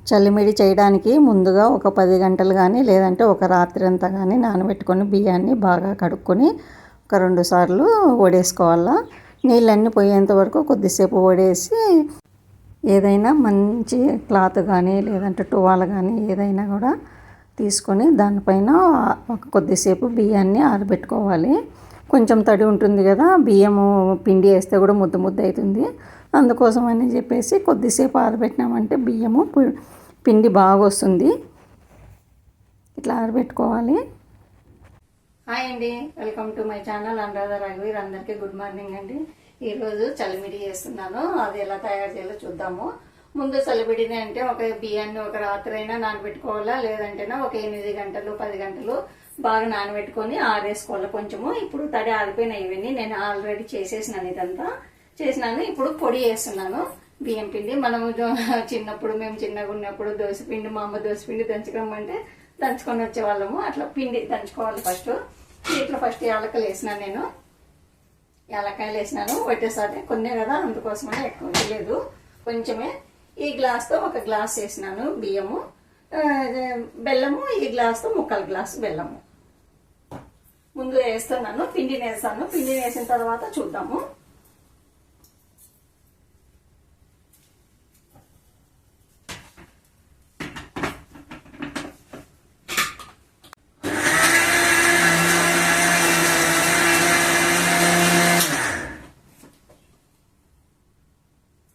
చల్లిమిడి చేయడానికి ముందుగా ఒక 10 గంటలు కానీ లేదంటే ఒక రాత్రి అంతా కానీ నానబెట్టుకొని బియ్యాన్ని బాగా కడుక్కొని ఒక 2 సార్లు వడేసుకోవాలా. నీళ్ళన్నీ పోయేంత వరకు కొద్దిసేపు వడేసి ఏదైనా మంచి క్లాత్ కానీ లేదంటే టువాల్ కానీ ఏదైనా కూడా తీసుకొని దానిపైన కొద్దిసేపు బియ్యాన్ని ఆరబెట్టుకోవాలి. కొంచెం తడి ఉంటుంది కదా, బియ్యము పిండి వేస్తే కూడా ముద్ద ముద్ద అవుతుంది. అందుకోసం అని చెప్పేసి కొద్దిసేపు ఆరబెట్టినామంటే బియ్యము పిండి బాగా వస్తుంది. ఇట్లా ఆరబెట్టుకోవాలి. హాయ్ అండి, welcome to my channel Anuradha రఘువీర్. అందరికీ గుడ్ మార్నింగ్ అండి. ఈరోజు చలిమిడి చేస్తున్నాను. అది ఎలా తయారు చేయాలో చూద్దాము. ముందు చలిమిడిని అంటే ఒక బియ్యాన్ని ఒక రాత్రి అయినా నానబెట్టుకోవాలా, లేదంటేనా ఒక 8 గంటలు 10 గంటలు బాగా నానబెట్టుకొని ఆరేసుకోవాలి కొంచెము. ఇప్పుడు తడి ఆరిపోయినాయి ఇవన్నీ. నేను ఆల్రెడీ చేసేసినాను, ఇదంతా చేసినాను. ఇప్పుడు పొడి వేస్తున్నాను బియ్యం పిండి. మనము చిన్నప్పుడు మేము చిన్నగా ఉన్నప్పుడు దోశపిండి, మా అమ్మ దోశపిండి దంచుకోమంటే దంచుకొని వచ్చేవాళ్ళము. అట్లా పిండి దంచుకోవాలి ఫస్ట్. ఇట్లా ఫస్ట్ యాలక్కలు వేసినాను, నేను యాలక్కాయలు వేసినాను. ఒకటేసారి కొన్నే కదా, అందుకోసమనే ఎక్కువ లేదు, కొంచెమే. ఈ గ్లాస్తో ఒక గ్లాస్ వేసినాను బియ్యము, బెల్లము ఈ గ్లాస్తో 1/4 గ్లాసు బెల్లము. ముందు వేస్తున్నాను, పిండిని వేస్తాను. పిండిని వేసిన తర్వాత చూద్దాము.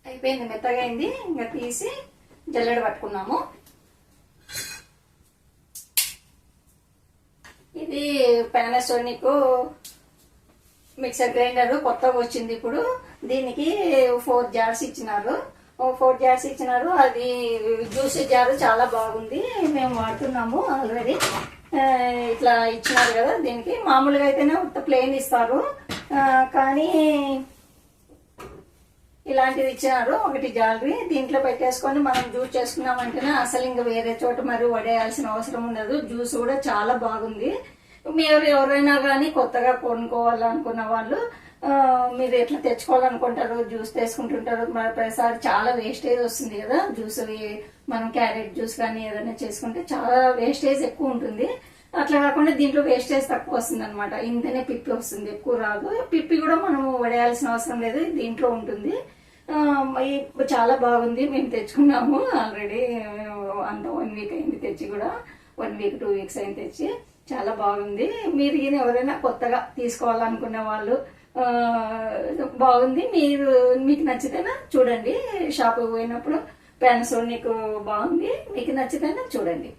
అయిపోయింది, మెత్తగా అయింది. ఇంకా తీసి జల్లెడ పట్టుకున్నాము. ఇది పానాసోనిక్ మిక్సర్ గ్రైండర్ కొత్తగా వచ్చింది ఇప్పుడు. దీనికి 4 జార్స్ ఇచ్చినారు. 4 జార్స్ ఇచ్చినారు. అది జ్యూస్ జారు చాలా బాగుంది, మేము వాడుతున్నాము ఆల్రెడీ. ఇట్లా ఇచ్చినారు కదా. దీనికి మామూలుగా అయితేనే ప్లెయిన్ ఇస్తారు, కానీ ఇలాంటిది ఇచ్చినారు. ఒకటి జాలరీ దీంట్లో పెట్టేసుకొని మనం జ్యూస్ చేసుకున్నామంటేనే అసలు ఇంకా వేరే చోట మరి వడేయాల్సిన అవసరం ఉండదు. జ్యూస్ కూడా చాలా బాగుంది. మీరు ఎవరైనా కానీ కొత్తగా కొనుక్కోవాలనుకున్న వాళ్ళు మీరు ఎట్లా తెచ్చుకోవాలనుకుంటారు, జ్యూస్ తీసుకుంటుంటారు. మరి ప్రతిసారి చాలా వేస్టేజ్ వస్తుంది కదా జ్యూస్. మనం క్యారెట్ జ్యూస్ కానీ ఏదైనా చేసుకుంటే చాలా వేస్టేజ్ ఎక్కువ ఉంటుంది. అట్లా కాకుండా దీంట్లో వేస్టేజ్ తక్కువ వస్తుంది అనమాట. ఇంతనే పిప్పి వస్తుంది, ఎక్కువ రాదు. పిప్పి కూడా మనము వడేయాల్సిన అవసరం లేదు, దీంట్లో ఉంటుంది. చాలా బాగుంది. మేము తెచ్చుకున్నాము ఆల్రెడీ. అంత 1 వీక్ అయింది తెచ్చి కూడా. 1 వీక్ 2 వీక్స్ అయింది తెచ్చి. చాలా బాగుంది. మీరు ఈయన ఎవరైనా కొత్తగా తీసుకోవాలనుకునే వాళ్ళు బాగుంది. మీకు నచ్చితేనా చూడండి. షాప్కి పోయినప్పుడు పానాసోనిక్ బాగుంది, మీకు నచ్చితేనా చూడండి.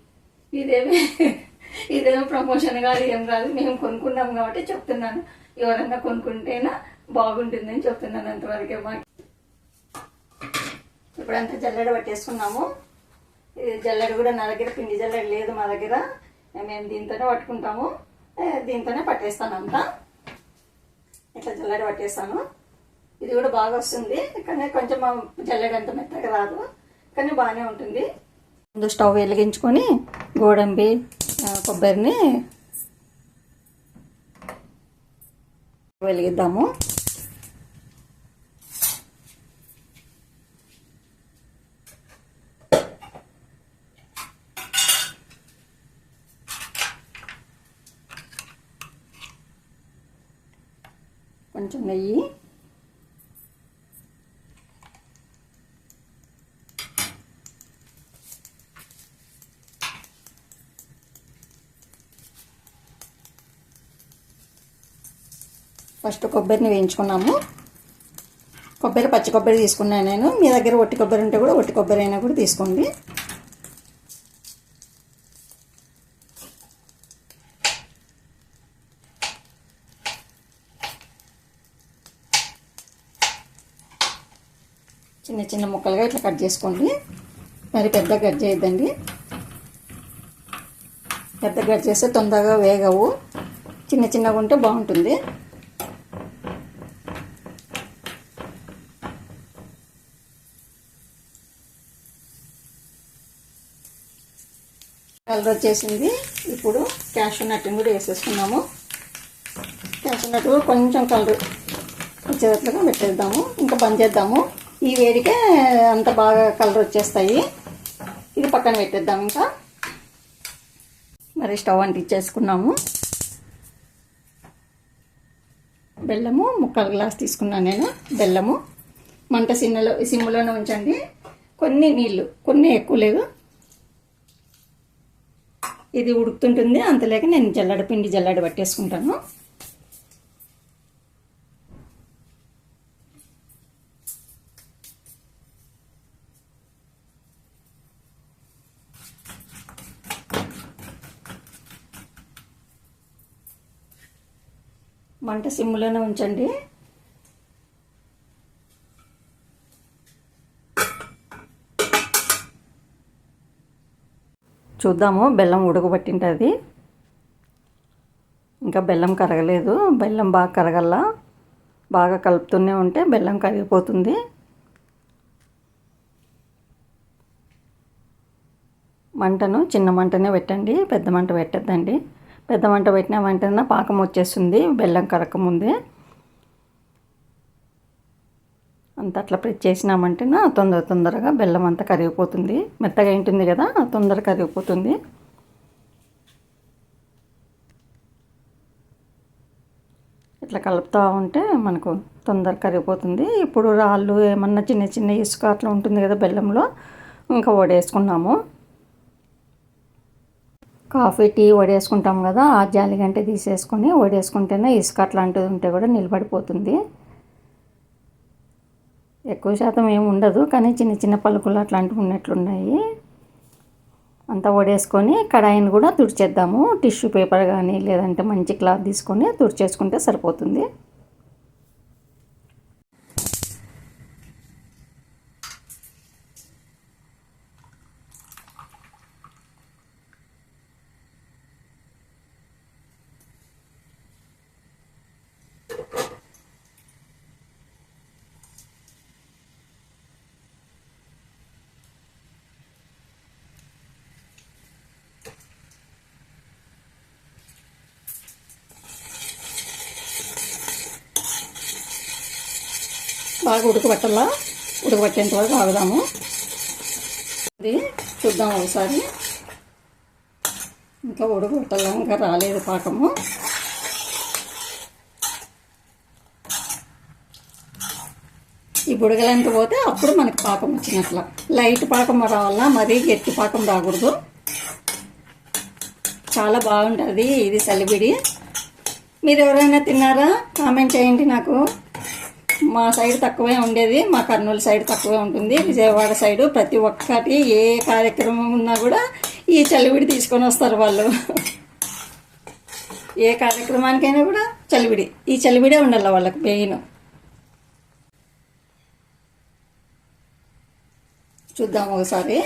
ఇదేమో ప్రమోషన్ కాదు, ఏం కాదు. మేము కొనుక్కున్నాం కాబట్టి చెప్తున్నాను. ఎవరైనా కొనుక్కుంటేనా బాగుంటుందని చెప్తున్నాను, అంతవరకే. మాకు ఇప్పుడంతా జల్లెడ పట్టేసుకున్నాము. ఇది జల్లెడ కూడా నా దగ్గర పిండి జల్లెడ లేదు మా దగ్గర. మేము దీంతోనే పట్టుకుంటాము, దీంతోనే పట్టేస్తాను అంతా. ఇట్లా జల్లెడ పట్టేస్తాను. ఇది కూడా బాగా వస్తుంది, కానీ కొంచెం జల్లెడ అంత మెత్తగా రాదు, కానీ బాగానే ఉంటుంది. ముందు స్టవ్ వెలిగించుకొని గోడంబి కొబ్బరిని వెలిగిద్దాము. కొంచెం నెయ్యి, ఫస్ట్ కొబ్బరిని వేయించుకున్నాము. పచ్చి కొబ్బరి తీసుకున్నాను నేను. మీ దగ్గర ఒట్టి కొబ్బరి ఉంటే కూడా ఒట్టి కొబ్బరి అయినా కూడా తీసుకోండి. చిన్న చిన్న ముక్కలుగా ఇట్లా కట్ చేసుకోండి. మరి పెద్ద కట్ చేయొద్దండి. పెద్ద కట్ చేస్తే తొందరగా వేగవు. చిన్న చిన్నగా ఉంటే బాగుంటుంది. కలర్ వచ్చేసింది. ఇప్పుడు క్యాషూ నట్ని కూడా వేసేసుకున్నాము. క్యాషూ నట్ కొంచెం కలర్ వచ్చేటట్లుగా పెట్టేద్దాము. ఇంకా బంద్ చేద్దాము. ఈ వేడికే అంత బాగా కలర్ వచ్చేస్తాయి. ఇది పక్కన పెట్టేద్దాం. ఇంకా మరి స్టవ్ అంటించేసుకున్నాము. బెల్లము 1/4 గ్లాస్ తీసుకున్నాను నేను. బెల్లము మంట సిమ్లోనే ఉంచండి. కొన్ని నీళ్ళు, కొన్ని ఎక్కువ లేదు. ఇది ఉడుకుతుంటుంది, అంతలేక నేను పిండి జల్లెడ పట్టేసుకుంటాను. మంట సిమ్లోనే ఉంచండి. చూద్దాము, బెల్లం ఉడకబట్టింటుంది. ఇంకా బెల్లం కరగలేదు. బెల్లం బాగా కరగల్లా. బాగా కలుపుతూనే ఉంటే బెల్లం కరిగిపోతుంది. మంటను చిన్న మంటనే పెట్టండి, పెద్ద మంట పెట్టద్దండి. పెద్ద మంట పెట్టిన వెంటనే పాకం వచ్చేస్తుంది బెల్లం కరగకముందే. అంత అట్లా ప్రెస్ చేసినామంటే తొందరగా బెల్లం అంతా కరిగిపోతుంది. మెత్తగా ఉంటుంది కదా, తొందరగా కరిగిపోతుంది. ఇట్లా కలుపుతూ ఉంటే మనకు తొందరగా కరిగిపోతుంది. ఇప్పుడు రాళ్ళు ఏమన్నా చిన్న చిన్న ఇసుక అట్లా ఉంటుంది కదా బెల్లంలో, ఇంకా వడేసుకున్నాము. కాఫీ టీ వడేసుకుంటాం కదా, ఆ జాలి గంట తీసేసుకొని వడేసుకుంటేనే ఇసుక అట్లాంటిది ఉంటే కూడా నిలబడిపోతుంది. ఎక్కువ శాతం ఏమి ఉండదు, కానీ చిన్న చిన్న పలుకులు అట్లాంటివి ఉన్నట్లున్నాయి. అంతా వడేసుకొని కడాయిని కూడా తుడిచేద్దాము. టిష్యూ పేపర్ కానీ లేదంటే మంచి క్లాత్ తీసుకొని తుడిచేసుకుంటే సరిపోతుంది. బాగా ఉడకబట్టేంత వరకు ఆగుదాము. అది చూద్దాం ఒకసారి. ఇంకా ఉడకబట్టాలా, ఇంకా రాలేదు పాకము. ఈ బుడగలంత పోతే అప్పుడు మనకి పాకం వచ్చినట్ల. లైట్ పాకం రావాలా, మరీ గట్టి పాకం రాకూడదు. చాలా బాగుంటుంది ఇది సలిబిడి. మీరు ఎవరైనా తిన్నారా? కామెంట్ చేయండి నాకు. మా సైడ్ తక్కువే ఉండేది, మా కర్నూలు సైడ్ తక్కువే ఉంటుంది. విజయవాడ సైడు ప్రతి ఒక్కటి ఏ కార్యక్రమం ఉన్నా కూడా ఈ చలివిడి తీసుకొని వస్తారు వాళ్ళు. ఏ కార్యక్రమానికైనా కూడా చలివిడి, ఈ చలివిడే ఉండాలి వాళ్ళకి మెయిన్. చూద్దాం ఒకసారి.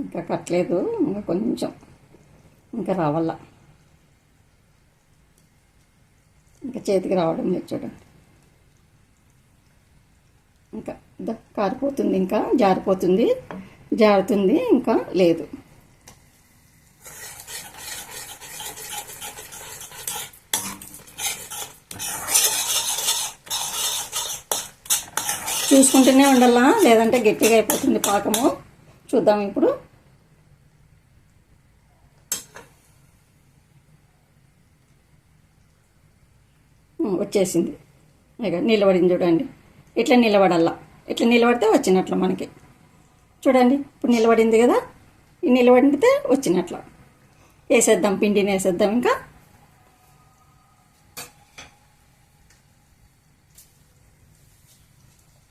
ఇంకా కట్టలేదు, ఇంకా కొంచెం ఇంకా రావాల. ఇంకా చేతికి రావడం లేదు చూడండి. ఇంకా కారిపోతుంది, ఇంకా జారుతుంది, ఇంకా లేదు. చూసుకుంటూనే ఉండాలా, లేదంటే గట్టిగా అయిపోతుంది పాకము. చూద్దాం ఇప్పుడు. వచ్చేసింది. ఇక నిలబడింది చూడండి. ఇట్లా నిలబడాల. ఇట్లా నిలబడితే వచ్చినట్లు మనకి. చూడండి ఇప్పుడు నిలబడింది కదా, ఈ నిలబడితే వచ్చినట్ల. వేసేద్దాం, పిండిని వేసేద్దాం. ఇంకా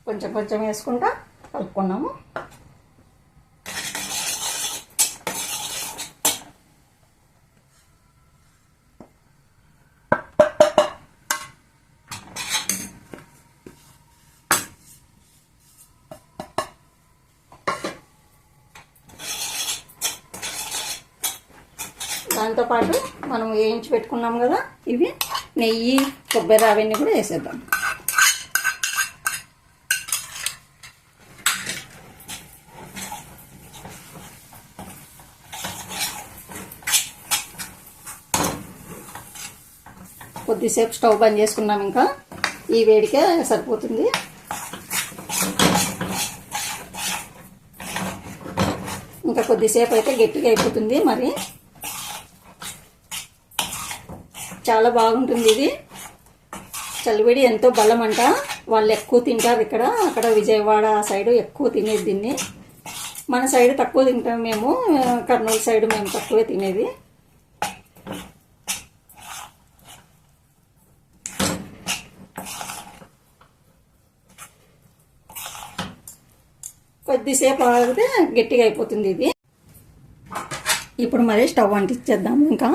కొంచెం కొంచెం వేసుకుంటా కలుపుకున్నాము. దాంతోపాటు మనం వేయించి పెట్టుకున్నాం కదా, ఇవి నెయ్యి, కొబ్బరి అవన్నీ కూడా వేసేద్దాం. కొద్దిసేపు స్టవ్ బంద్ చేసుకున్నాం. ఇంకా ఈ వేడికే సరిపోతుంది. ఇంకా కొద్దిసేపు అయితే గట్టిగా అయిపోతుంది. మరి చాలా బాగుంటుంది ఇది. చలివిడి ఎంతో బలం అంట. వాళ్ళు ఎక్కువ తింటారు ఇక్కడ. అక్కడ విజయవాడ సైడు ఎక్కువ తినేది దీన్ని. మన సైడ్ తక్కువ తింటాం మేము. కర్నూలు సైడ్ మేము తక్కువే తినేది. కొద్దిసేపు ఆగితే గట్టిగా అయిపోతుంది ఇది. ఇప్పుడు మరి స్టవ్ అంటించేద్దాము. ఇంకా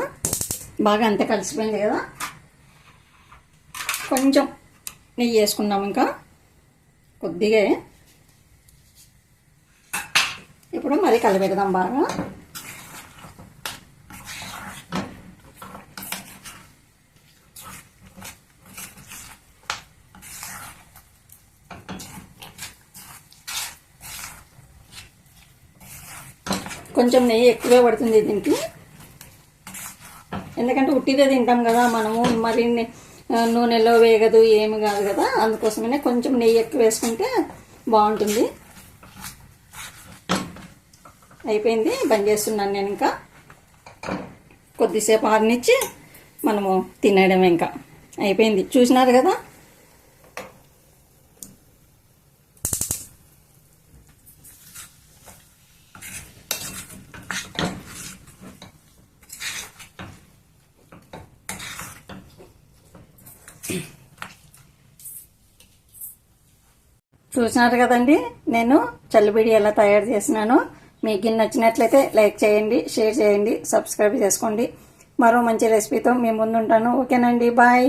బాగా అంతా కలిసిపోయింది కదా. కొంచెం నెయ్యి వేసుకున్నాము. ఇంకా కొద్దిగా ఇప్పుడు మరి కలిపెడదాం బాగా. కొంచెం నెయ్యి ఎక్కువే పడుతుంది దీనికి. ఎందుకంటే ఉట్టిదే తింటాం కదా మనము. మరి నూనెలో వేగదు ఏమి కాదు కదా. అందుకోసమనే కొంచెం నెయ్యి ఎక్కువ వేసుకుంటే బాగుంటుంది. అయిపోయింది. బంద్ చేస్తున్నాను నేను. ఇంకా కొద్దిసేపు ఆరనిచ్చి మనము తినేయడమే. ఇంకా అయిపోయింది. చూసినారు కదా. చూసినారు కదండి నేను చల్లిబిడి ఎలా తయారు చేసినానో. మీకు నచ్చినట్లయితే లైక్ చేయండి, షేర్ చేయండి, సబ్స్క్రైబ్ చేసుకోండి. మరో మంచి రెసిపీతో మీ ముందుంటాను. ఓకేనండి, బాయ్.